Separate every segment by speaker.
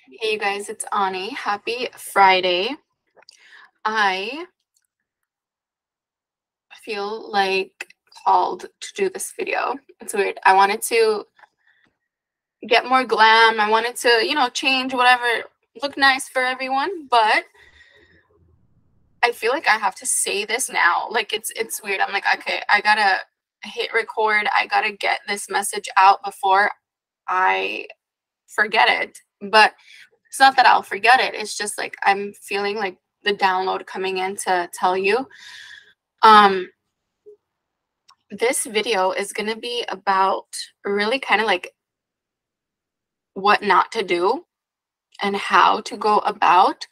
Speaker 1: Hey you guys, it's Ani. Happy Friday. I feel like called to do this video. It's weird. I wanted to get more glam. I wanted to, change whatever, look nice for everyone, but I feel like I have to say this now. Like it's weird. I'm like, okay, I gotta hit record. I gotta get this message out before I forget it. But it's not that I'll forget it. It's just like I'm feeling like the download coming in to tell you. This video is going to be about really kind of like what not to do and how to go about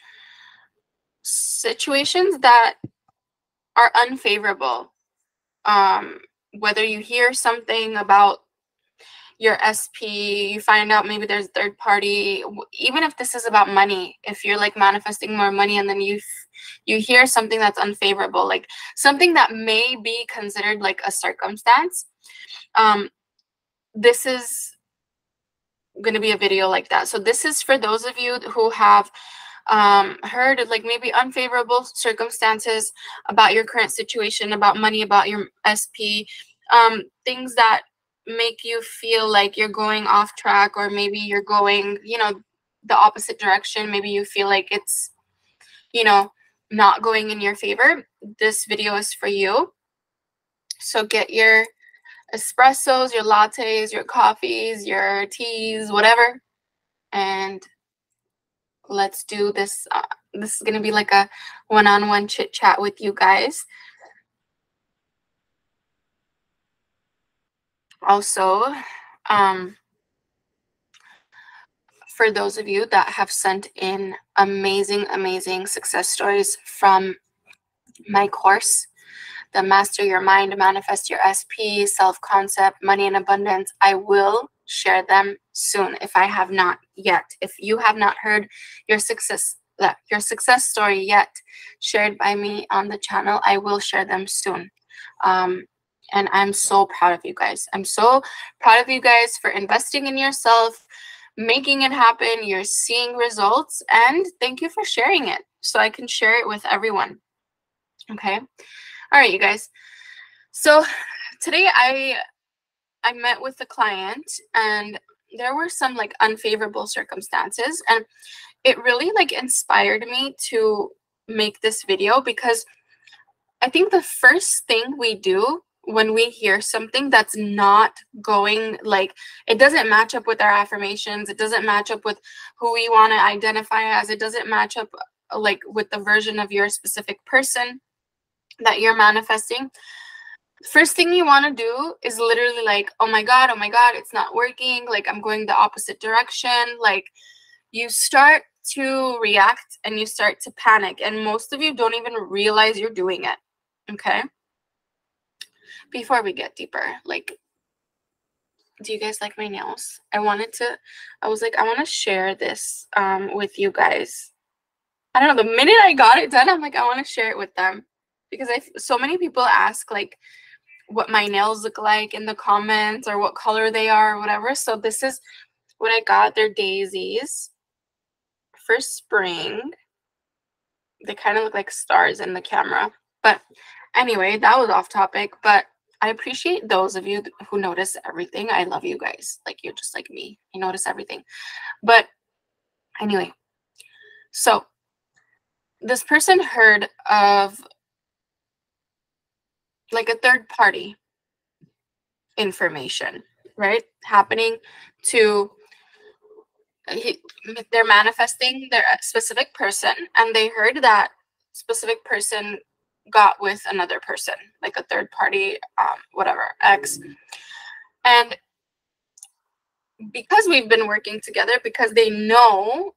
Speaker 1: situations that are unfavorable. Whether you hear something about your SP, you find out maybe there's third party, even if this is about money, if you're like manifesting more money and then you hear something that's unfavorable, like something that may be considered like a circumstance, this is going to be a video like that. So this is for those of you who have heard of like maybe unfavorable circumstances about your current situation, about money, about your SP, things that make you feel like you're going off track, or maybe you're going, the opposite direction. Maybe you feel like it's, not going in your favor. This video is for you. So get your espressos, your lattes, your coffees, your teas, whatever, and let's do this. This is going to be like a one-on-one chit chat with you guys. Also, for those of you that have sent in amazing success stories from my course, the Master Your Mind, Manifest Your SP, Self-Concept, Money in Abundance, I will share them soon if I have not yet. If you have not heard your success story yet shared by me on the channel, I will share them soon. And I'm so proud of you guys. I'm so proud of you guys for investing in yourself, making it happen. You're seeing results, and thank you for sharing it so I can share it with everyone. Okay. All right, you guys. So today I met with the client, and there were some like unfavorable circumstances, and it really like inspired me to make this video, because I think the first thing we do when we hear something that's not going, like, it doesn't match up with our affirmations, it doesn't match up with who we want to identify as, it doesn't match up like with the version of your specific person that you're manifesting, first thing you want to do is literally like, oh my god, it's not working, like I'm going the opposite direction. Like, you start to react and you start to panic, and most of you don't even realize you're doing it. Okay, before we get deeper, like, do you guys like my nails? I was like, I want to share this with you guys. I don't know, the minute I got it done, I'm like, I want to share it with them, because so many people ask like what my nails look like in the comments, or what color they are, or whatever. So this is what I got. They're daisies for spring. They kind of look like stars in the camera, but anyway, that was off topic. But I appreciate those of you who notice everything. I love you guys. Like, you're just like me. You notice everything. But anyway, so this person heard of like a third party information, right, happening to, they're manifesting their specific person, and they heard that specific person got with another person, like a third party, whatever, ex. And because we've been working together, because they know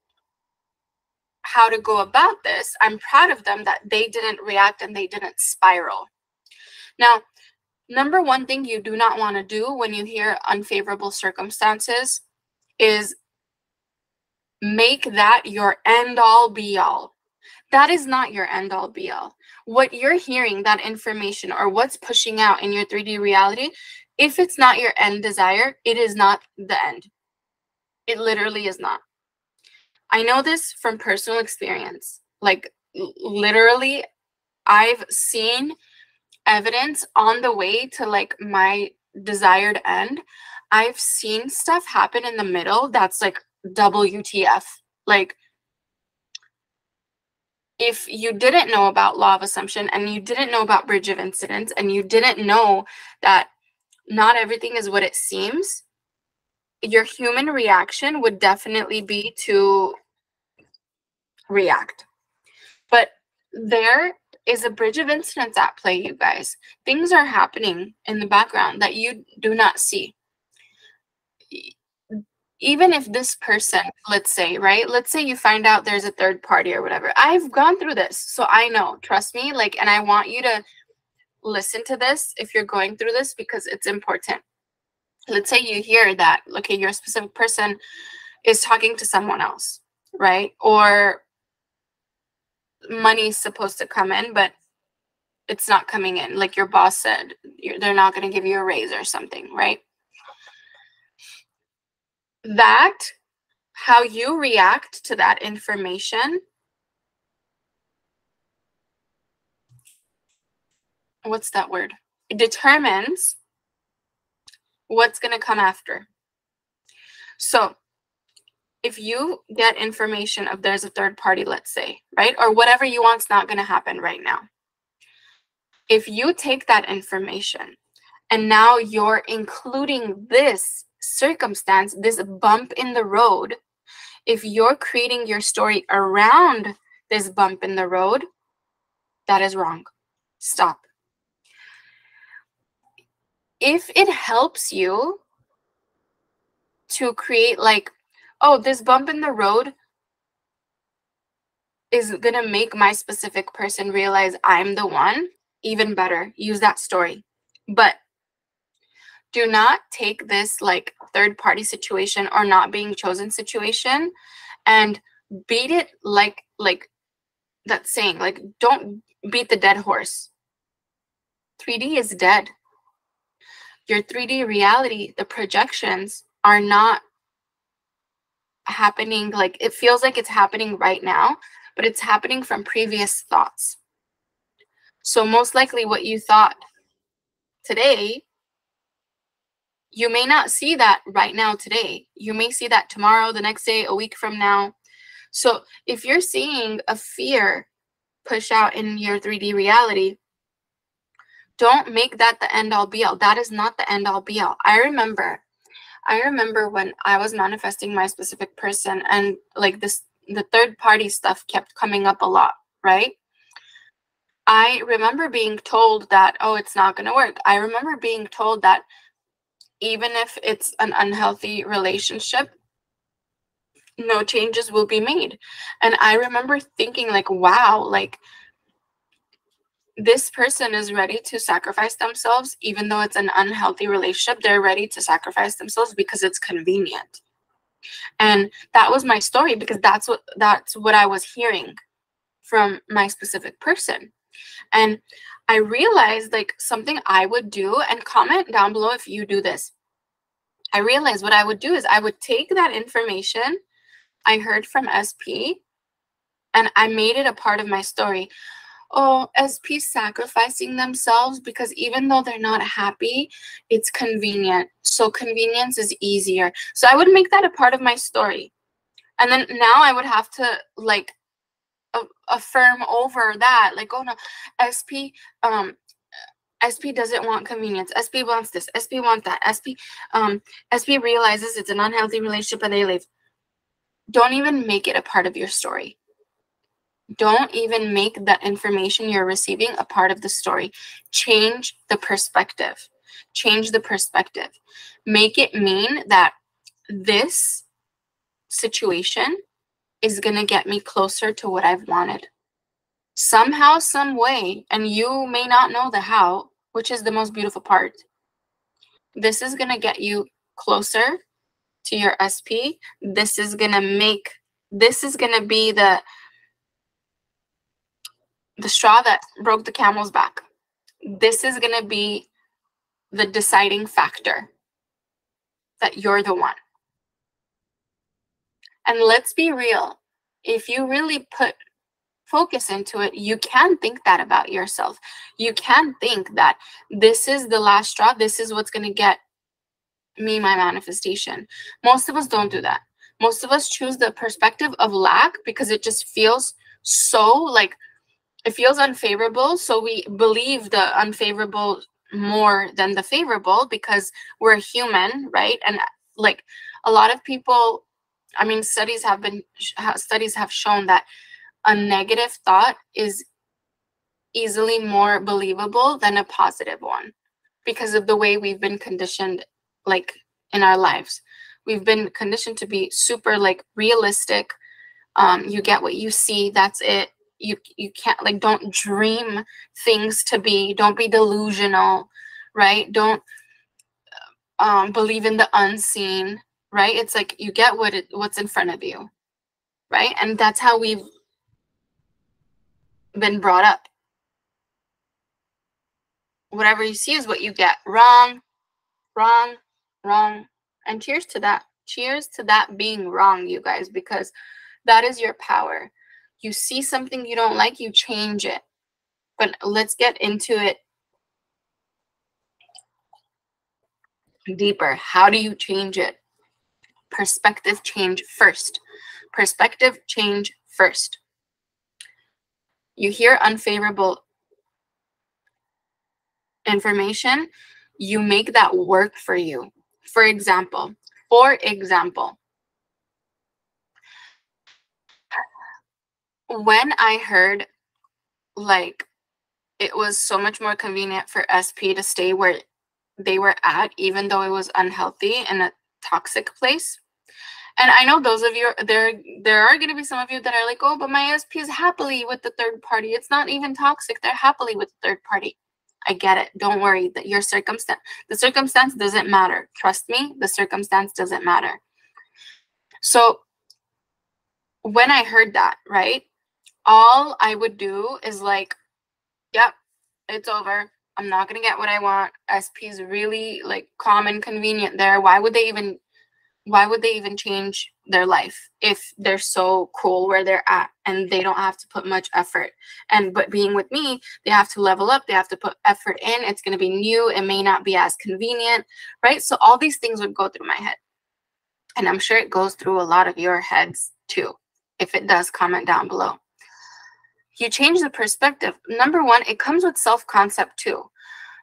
Speaker 1: how to go about this, I'm proud of them that they didn't react and they didn't spiral. Now, number one thing you do not want to do when you hear unfavorable circumstances is make that your end-all be-all. That is not your end-all be-all. What you're hearing, that information, or what's pushing out in your 3D reality, if it's not your end desire, it is not the end. It literally is not. I know this from personal experience. Like, literally, I've seen evidence on the way to like my desired end. I've seen stuff happen in the middle that's like WTF. Like, if you didn't know about law of assumption and you didn't know about bridge of incidence and you didn't know that not everything is what it seems, your human reaction would definitely be to react. But there is a bridge of incidence at play, you guys. Things are happening in the background that you do not see. Even if this person, let's say, right? Let's say you find out there's a third party or whatever. I've gone through this, so I know, trust me, like, and I want you to listen to this if you're going through this because it's important. Let's say you hear that, okay, your specific person is talking to someone else, right? Or money's supposed to come in, but it's not coming in. Like your boss said, they're not going to give you a raise or something, right? That, how you react to that information, what's that word? It determines what's going to come after. So if you get information of there's a third party, let's say, right? Or whatever you want's not going to happen right now. If you take that information and now you're including this circumstance, this bump in the road, if you're creating your story around this bump in the road, that is wrong. Stop. If it helps you to create like, oh, this bump in the road is going to make my specific person realize I'm the one, even better. Use that story. But do not take this like third party situation or not being chosen situation and beat it like that saying, like, don't beat the dead horse. 3D is dead. Your 3D reality, the projections are not happening. Like, it feels like it's happening right now, but it's happening from previous thoughts. So most likely what you thought today, you may not see that right now today. You may see that tomorrow, the next day, a week from now. So if you're seeing a fear push out in your 3D reality, don't make that the end all be all. That is not the end all be all. I remember when I was manifesting my specific person and like this, the third party stuff kept coming up a lot, right? I remember being told that, oh, it's not going to work. I remember being told that even if it's an unhealthy relationship, no changes will be made. And I remember thinking like, wow, like this person is ready to sacrifice themselves, even though it's an unhealthy relationship. They're ready to sacrifice themselves because it's convenient. And that was my story because that's what I was hearing from my specific person. And I realized like something I would do, and comment down below if you do this. I realized what I would do is I would take that information I heard from SP and I made it a part of my story. Oh, SP sacrificing themselves because even though they're not happy, it's convenient. So convenience is easier. So I would make that a part of my story. And then now I would have to like affirm over that, like, oh no, SP doesn't want convenience. SP wants this. SP wants that. SP realizes it's an unhealthy relationship and they leave. Don't even make it a part of your story. Don't even make that information you're receiving a part of the story. Change the perspective. Change the perspective. Make it mean that this situation is going to get me closer to what I've wanted. Somehow, some way, and you may not know the how, which is the most beautiful part. This is going to get you closer to your SP. This is going to be the straw that broke the camel's back. This is going to be the deciding factor that you're the one. And let's be real. If you really put focus into it, you can think that about yourself. You can think that this is the last straw. This is what's going to get me my manifestation. Most of us don't do that. Most of us choose the perspective of lack because it just feels so like it feels unfavorable. So we believe the unfavorable more than the favorable because we're human, right? And like a lot of people, I mean, studies have shown that a negative thought is easily more believable than a positive one because of the way we've been conditioned, like in our lives. We've been conditioned to be super like realistic. You get what you see, that's it. You can't, like, don't dream things to be, don't be delusional, right? Don't believe in the unseen, right? It's like you get what's in front of you, right? And that's how we've been brought up. Whatever you see is what you get. Wrong, wrong, wrong. And cheers to that. Cheers to that being wrong, you guys, because that is your power. You see something you don't like, you change it. But let's get into it deeper. How do you change it? Perspective change first. Perspective change first. You hear unfavorable information, you make that work for you. For example, when I heard like it was so much more convenient for SP to stay where they were at, even though it was unhealthy and a toxic place. And I know those of you, there are going to be some of you that are like, oh, but my SP is happily with the third party. It's not even toxic. They're happily with the third party. I get it. Don't worry. That the circumstance doesn't matter. Trust me, the circumstance doesn't matter. So when I heard that, right, all I would do is like, yep, it's over. I'm not going to get what I want. SP is really like calm and convenient there. Why would they even change their life if they're so cool where they're at and they don't have to put much effort? But being with me, they have to level up. They have to put effort in. It's going to be new. It may not be as convenient, right? So all these things would go through my head. And I'm sure it goes through a lot of your heads too. If it does, comment down below. You change the perspective. Number one, it comes with self-concept too.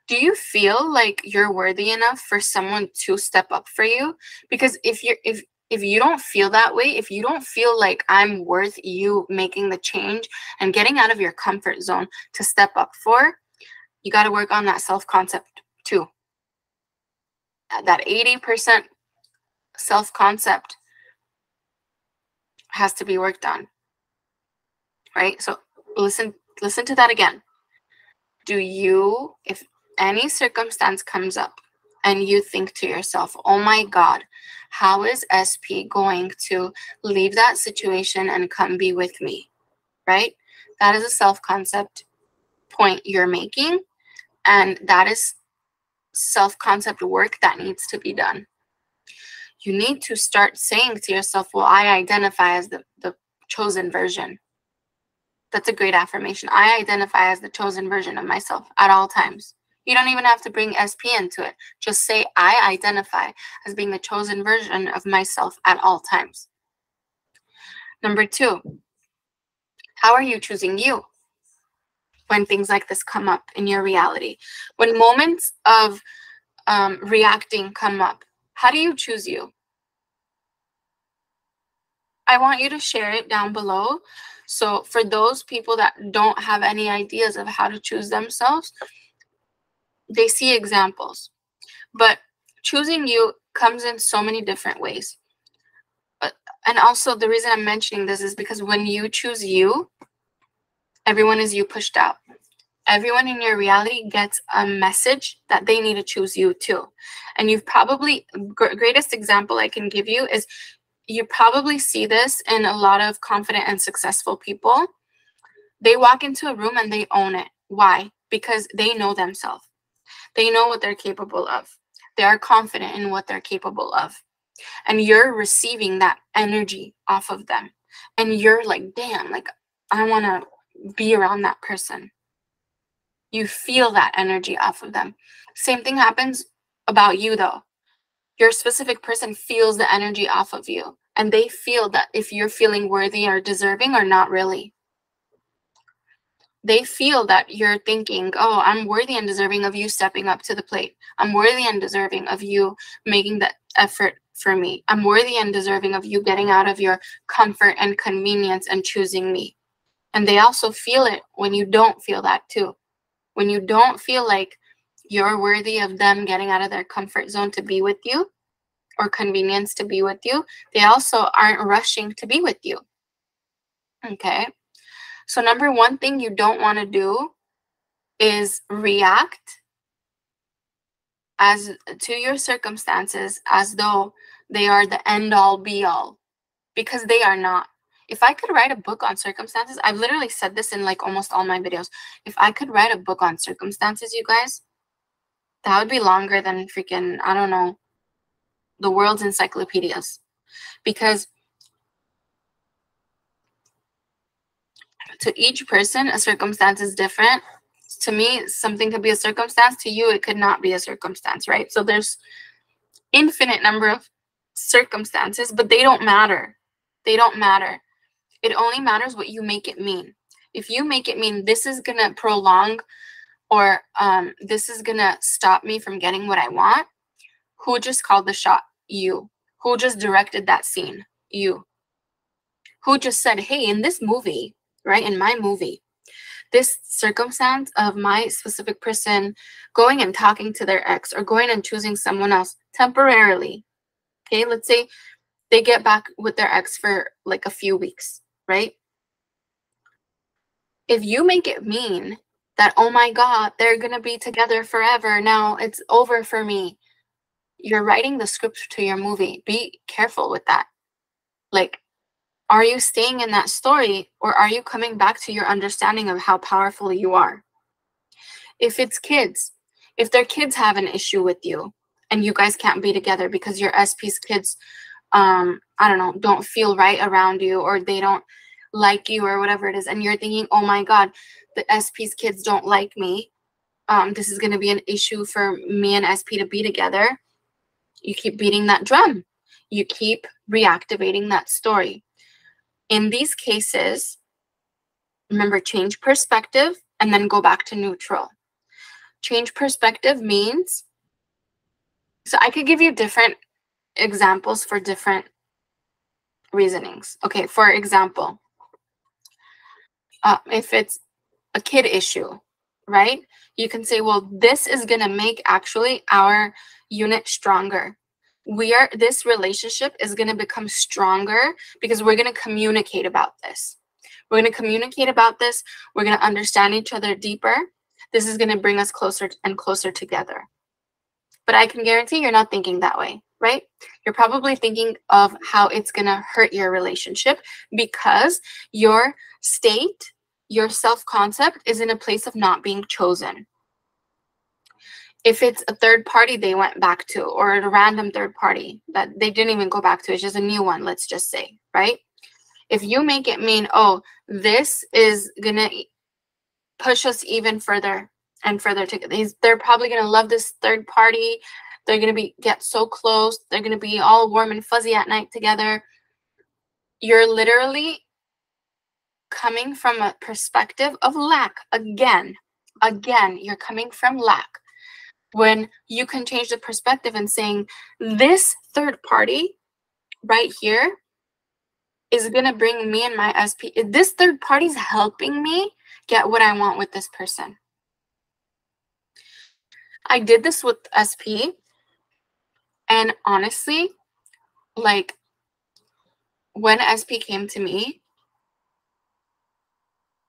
Speaker 1: Do you feel like you're worthy enough for someone to step up for you? Because if you don't feel that way, if you don't feel like I'm worth you making the change and getting out of your comfort zone to step up for, you got to work on that self-concept too. That 80% self-concept has to be worked on, right? So listen to that again. Do you, if any circumstance comes up and you think to yourself, oh my God, how is SP going to leave that situation and come be with me, right? That is a self-concept point you're making, and that is self-concept work that needs to be done. You need to start saying to yourself, well, I identify as the chosen version. That's a great affirmation. I identify as the chosen version of myself at all times. You don't even have to bring SP into it. Just say, I identify as being the chosen version of myself at all times. Number two, how are you choosing you when things like this come up in your reality? When moments of reacting come up, how do you choose you? I want you to share it down below. So for those people that don't have any ideas of how to choose themselves, they see examples. But choosing you comes in so many different ways. And also the reason I'm mentioning this is because when you choose you, everyone is you pushed out. Everyone in your reality gets a message that they need to choose you too. And you've probably, greatest example I can give you is you probably see this in a lot of confident and successful people. They walk into a room and they own it. Why? Because they know themselves. They know what they're capable of. They are confident in what they're capable of. and you're receiving that energy off of them, and you're like, damn, like I want to be around that person. You feel that energy off of them. Same thing happens about you though. Your specific person feels the energy off of you, and they feel that if you're feeling worthy or deserving or not really. They feel that you're thinking, oh, I'm worthy and deserving of you stepping up to the plate. I'm worthy and deserving of you making the effort for me. I'm worthy and deserving of you getting out of your comfort and convenience and choosing me. And they also feel it when you don't feel that too. When you don't feel like you're worthy of them getting out of their comfort zone to be with you, or convenience to be with you, they also aren't rushing to be with you. Okay? So number one thing you don't want to do is react as to your circumstances as though they are the end all be all, because they are not. If I could write a book on circumstances, I've literally said this in like almost all my videos. If I could write a book on circumstances, you guys, that would be longer than freaking, I don't know, the world's encyclopedias. Because to each person, a circumstance is different. To me, something could be a circumstance. To you, it could not be a circumstance, right? So there's infinite number of circumstances, but they don't matter. They don't matter. It only matters what you make it mean. If you make it mean this is going to prolong, or this is going to stop me from getting what I want, who just called the shot? You. Who just directed that scene? You. Who just said, hey, in this movie, right, in my movie, this circumstance of my specific person going and talking to their ex or going and choosing someone else temporarily, okay, let's say they get back with their ex for like a few weeks, right? If you make it mean that, oh my God, they're going to be together forever, now it's over for me, you're writing the script to your movie. Be careful with that. Like, are you staying in that story, or are you coming back to your understanding of how powerful you are? If it's kids, if their kids have an issue with you and you guys can't be together because your SP's kids, I don't know, don't feel right around you, or they don't like you, or whatever it is, and you're thinking, oh my God, the SP's kids don't like me. This is going to be an issue for me and SP to be together. You keep beating that drum. You keep reactivating that story. In these cases, remember, change perspective and then go back to neutral. Change perspective means, so I could give you different examples for different reasonings. Okay, for example, if it's a kid issue, right? You can say, well, this is going to make actually our unit stronger. This relationship is going to become stronger because we're going to communicate about this. We're going to communicate about this. We're going to understand each other deeper. This is going to bring us closer and closer together. But I can guarantee you're not thinking that way, right? You're probably thinking of how it's going to hurt your relationship because your state, your self-concept is in a place of not being chosen. If it's a third party they went back to, or a random third party that they didn't even go back to, it's just a new one, let's just say, right? If you make it mean, oh, this is going to push us even further and further together. They're probably going to love this third party. They're going to get so close. They're going to be all warm and fuzzy at night together. You're literally coming from a perspective of lack. Again, you're coming from lack. When you can change the perspective and saying, this third party right here is going to bring me and my SP. This third party is helping me get what I want with this person. I did this with SP, and honestly, like, when SP came to me,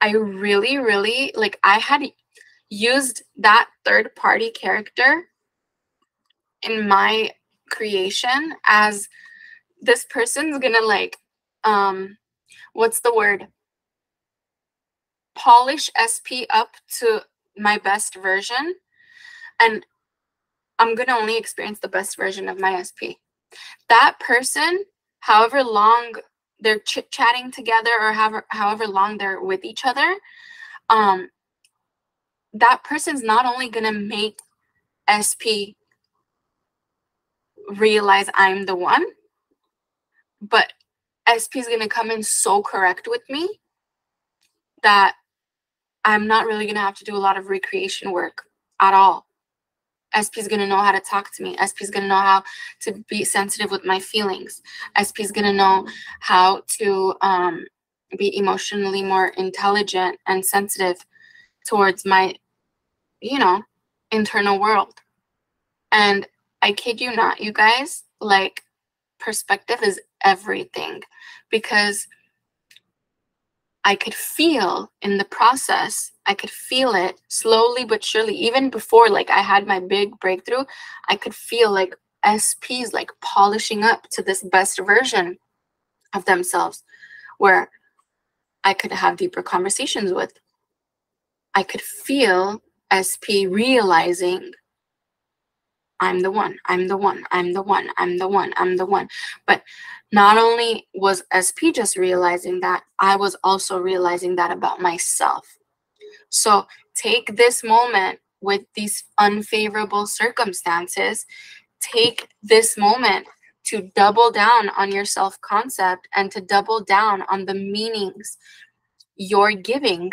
Speaker 1: I really, like, I had used that third party character in my creation as this person's gonna, like, what's the word? Polish SP up to my best version, and I'm gonna only experience the best version of my SP. That person, however long they're chit-chatting together or however long they're with each other, that person's not only going to make SP realize I'm the one, but SP is going to come in so correct with me that I'm not really going to have to do a lot of recreation work at all. SP is going to know how to talk to me. SP is going to know how to be sensitive with my feelings. SP is going to know how to be emotionally more intelligent and sensitive towards my, you know, internal world. And I kid you not, you guys, like, perspective is everything, because I could feel in the process, I could feel it slowly but surely, even before like I had my big breakthrough, I could feel like SPs like polishing up to this best version of themselves, where I could have deeper conversations with. I could feel SP realizing I'm the one, I'm the one, I'm the one, I'm the one, I'm the one. But not only was SP just realizing that, I was also realizing that about myself. So take this moment with these unfavorable circumstances, take this moment to double down on your self-concept and to double down on the meanings you're giving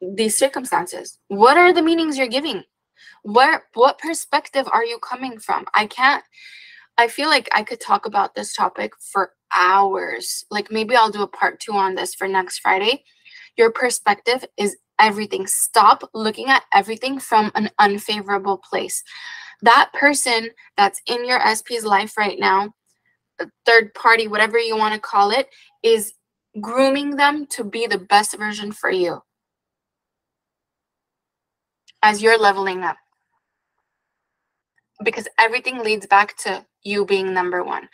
Speaker 1: these circumstances. What are the meanings you're giving? What perspective are you coming from? I feel like I could talk about this topic for hours. Like maybe I'll do a part 2 on this for next Friday. Your perspective is everything. Stop looking at everything from an unfavorable place. That person that's in your SP's life right now, third party, whatever you want to call it, is grooming them to be the best version for you as you're leveling up. Because everything leads back to you being number one.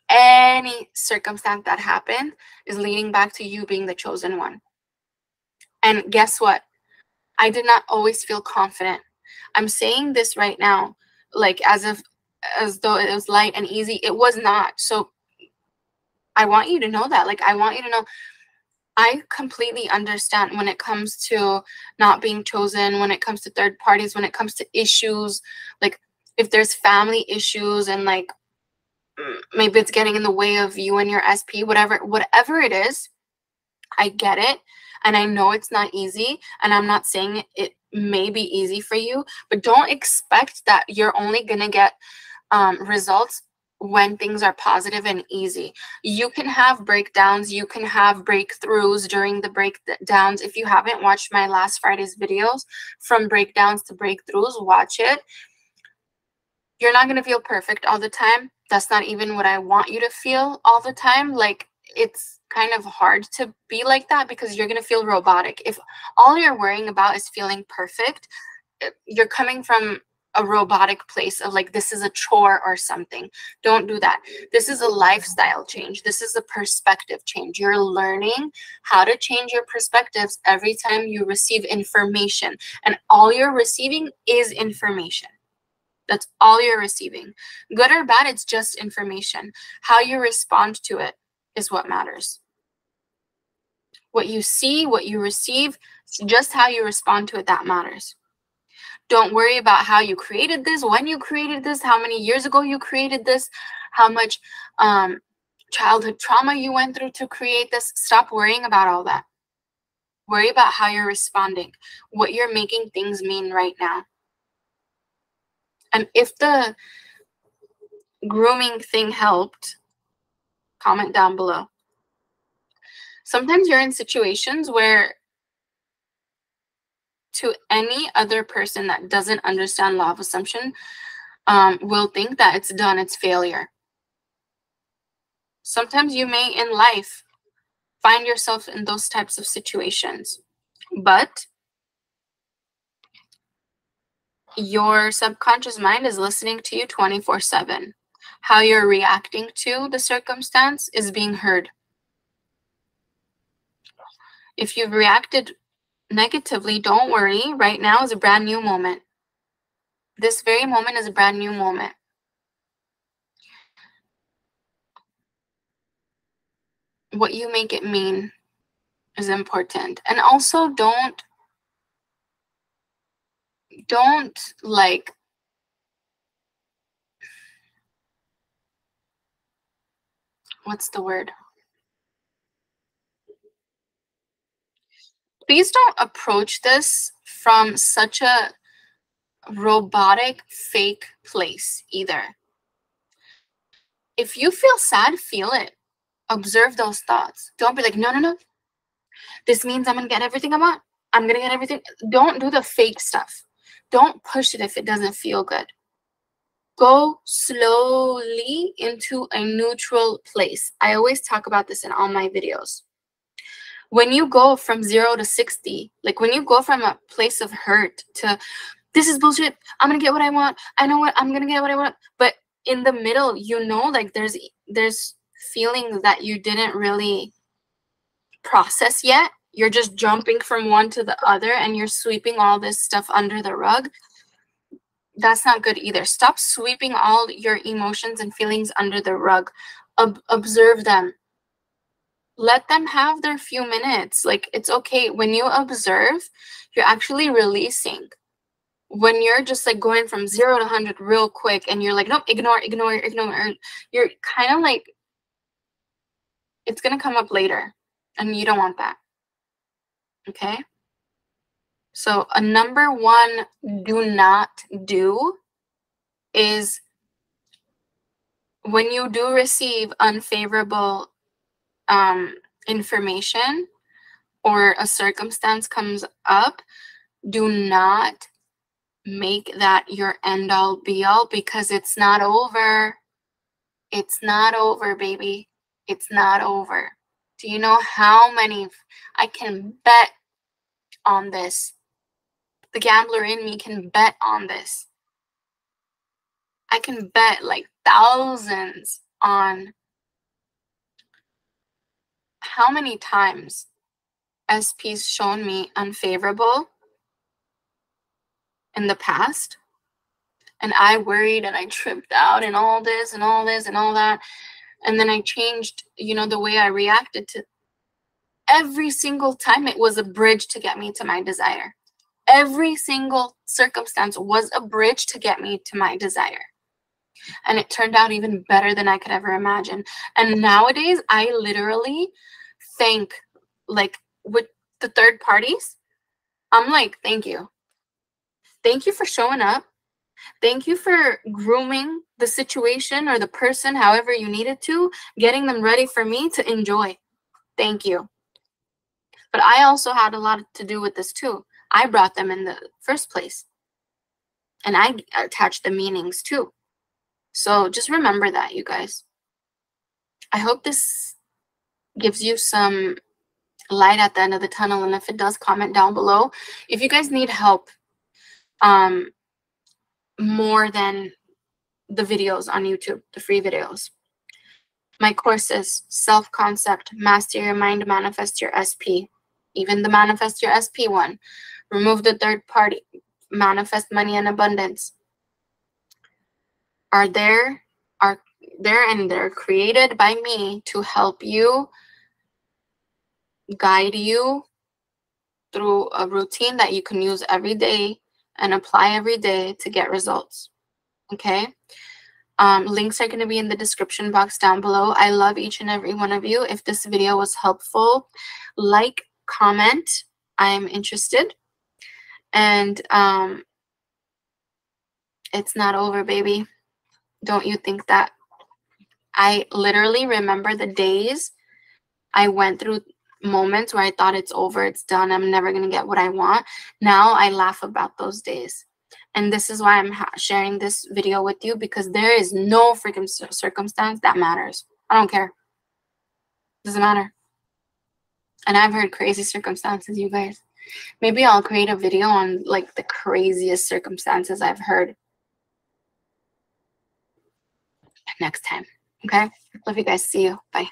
Speaker 1: Any circumstance that happened is leading back to you being the chosen one. And guess what? I did not always feel confident. I'm saying this right now, like as though it was light and easy. It was not. So I want you to know that. Like, I want you to know, I completely understand when it comes to not being chosen, when it comes to third parties, when it comes to issues, like if there's family issues and like maybe it's getting in the way of you and your SP, whatever it is, I get it. And I know it's not easy. And I'm not saying it may be easy for you, but don't expect that you're only going to get results when things are positive and easy. You can have breakdowns. You can have breakthroughs during the breakdowns. If you haven't watched my last Friday's videos, from breakdowns to breakthroughs, watch it. You're not going to feel perfect all the time. That's not even what I want you to feel all the time. Like, it's kind of hard to be like that because you're going to feel robotic. If all you're worrying about is feeling perfect, you're coming from a robotic place of like, this is a chore or something. Don't do that. This is a lifestyle change. This is a perspective change. You're learning how to change your perspectives every time you receive information. And all you're receiving is information. That's all you're receiving. Good or bad, it's just information. How you respond to it is what matters. What you see, what you receive, just how you respond to it, that matters. Don't worry about how you created this, when you created this, how many years ago you created this, how much childhood trauma you went through to create this. Stop worrying about all that. Worry about how you're responding, what you're making things mean right now. And if the grooming thing helped, comment down below. Sometimes you're in situations where to any other person that doesn't understand law of assumption will think that it's done, it's failure. Sometimes you may in life find yourself in those types of situations, but your subconscious mind is listening to you 24/7. How you're reacting to the circumstance is being heard. If you've reacted negatively, don't worry. Right now is a brand new moment. This very moment is a brand new moment. what you make it mean is important. And also don't like, what's the word? Please don't approach this from such a robotic, fake place either. If you feel sad, feel it. Observe those thoughts. Don't be like, no, no, no. This means I'm going to get everything I want. I'm going to get everything. Don't do the fake stuff. Don't push it if it doesn't feel good. Go slowly into a neutral place. I always talk about this in all my videos. When you go from 0 to 60, like when you go from a place of hurt to, this is bullshit, I'm going to get what I want, I know what, I'm going to get what I want. But in the middle, you know, like there's feelings that you didn't really process yet. You're just jumping from one to the other and you're sweeping all this stuff under the rug. That's not good either. Stop sweeping all your emotions and feelings under the rug. Observe them. Let them have their few minutes. Like, it's okay. When you observe, you're actually releasing. When you're just like going from 0 to 100 real quick and you're like, no, ignore, you're kind of like, it's going to come up later and you don't want that. Okay? So a number one do not do is when you do receive unfavorable information or a circumstance comes up, do not make that your end all be all, because it's not over. It's not over, baby. It's not over. Do you know how many? I can bet on this. The gambler in me can bet on this. I can bet like thousands on how many times SP's shown me unfavorable in the past, and I worried and I tripped out and all this and all this and all that, and then I changed, you know, the way I reacted to every single time. It was a bridge to get me to my desire. Every single circumstance was a bridge to get me to my desire. And it turned out even better than I could ever imagine. And nowadays, I literally thank, like, with the third parties, I'm like, thank you. Thank you for showing up. Thank you for grooming the situation or the person however you needed to, getting them ready for me to enjoy. Thank you. But I also had a lot to do with this too. I brought them in the first place. And I attached the meanings too. So just remember that, you guys. I hope this gives you some light at the end of the tunnel. And if it does, comment down below. If you guys need help, more than the videos on YouTube, the free videos, my courses, self-concept, master your mind, manifest your SP, even the manifest your SP one, remove the third party, manifest money and abundance, are there, and they're created by me to help you, guide you through a routine that you can use every day and apply every day to get results. Okay? Links are going to be in the description box down below. I love each and every one of you. If this video was helpful, like, comment. I'm interested. And it's not over, baby. Don't you think that? I literally remember the days I went through moments where I thought it's over, it's done, I'm never going to get what I want. Now I laugh about those days. And this is why I'm sharing this video with you, because there is no freaking circumstance that matters. I don't care. Doesn't matter. And I've heard crazy circumstances, you guys. Maybe I'll create a video on like the craziest circumstances I've heard next time. Okay? Love you guys. See you. Bye.